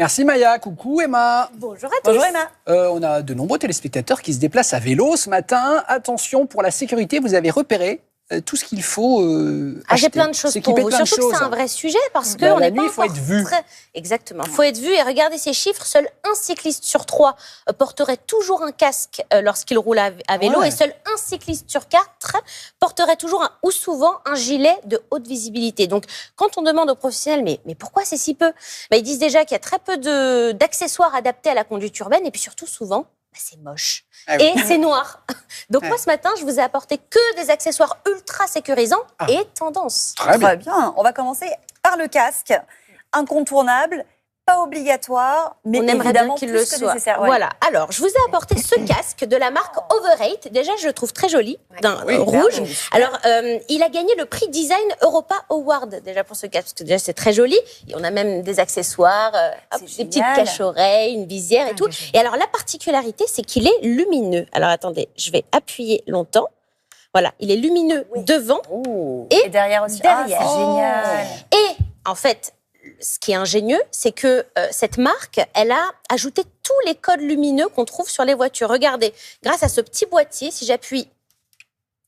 Merci Maya, coucou Emma. Bonjour à tous. Bonjour Emma. On a de nombreux téléspectateurs qui se déplacent à vélo ce matin. Attention, pour la sécurité, vous avez repéré tout ce qu'il faut acheter. J'ai plein de choses pour vous. Surtout que c'est un vrai sujet parce que la nuit, il faut être vu. Exactement, il faut être vu et regardez ces chiffres. Seul un cycliste sur 3 porterait toujours un casque lorsqu'il roule à vélo et seul un cycliste sur 4 porterait toujours ou souvent un gilet de haute visibilité. Donc, quand on demande aux professionnels, mais pourquoi c'est si peu, ils disent déjà qu'il y a très peu d'accessoires adaptés à la conduite urbaine et puis surtout souvent, c'est moche. Et c'est noir. Donc moi, ce matin, je vous ai apporté que des accessoires ultra sécurisants et tendance. Très bien. On va commencer par le casque. Incontournable, pas obligatoire, mais on aimerait évidemment bien qu'il plus le que soit. nécessaire. Ouais. Voilà. Alors, je vous ai apporté ce casque de la marque Overrate. Déjà, je le trouve très joli, d'un rouge. Alors, il a gagné le prix Design Europa Award, déjà pour ce casque, parce que déjà, c'est très joli. Et on a même des accessoires, des petites caches-oreilles, une visière et tout. Et alors, la particularité, c'est qu'il est lumineux. Alors, attendez, je vais appuyer longtemps. Voilà, il est lumineux devant et derrière aussi. Derrière. C'est génial. Et, en fait, ce qui est ingénieux, c'est que cette marque, elle a ajouté tous les codes lumineux qu'on trouve sur les voitures. Regardez, grâce à ce petit boîtier, si j'appuie...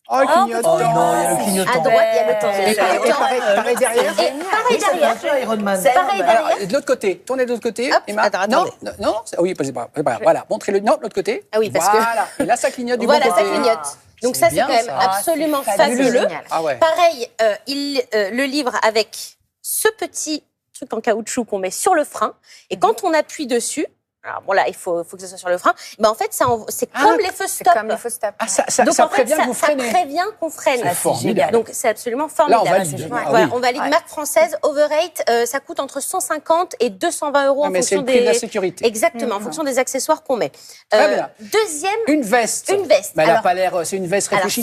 Oh, le clignotant. Oh non, il y a le clignotant. À droite, il y a le temps. Pareil derrière. Pareil derrière. Pareil derrière. Alors, de l'autre côté, tournez de l'autre côté. Hop, Emma. attendez. Non, oui, c'est pas grave. Voilà, montrez-le. Non, de l'autre côté. Ah oui, parce que... Voilà, et là, ça clignote du bon côté. Voilà, ça clignote. Donc ça, c'est quand même absolument fabuleux. Pareil, il le livre avec ce petit truc en caoutchouc qu'on met sur le frein. Et quand on appuie dessus, alors bon là, il faut que ce soit sur le frein, mais en fait, c'est comme les feux stop. Comme les feux stop. Ah, ça prévient que vous freinez. Ça prévient qu'on freine. C'est formidable. Donc c'est absolument formidable. Là, on valide. Voilà, on valide marque française, Overrate, ça coûte entre 150 et 220 euros en fonction c'est le prix de la sécurité. Exactement, en fonction des accessoires qu'on met. Très bien. Deuxième... Une veste. Une veste. Mais elle n'a pas l'air... C'est une veste réfléchissante.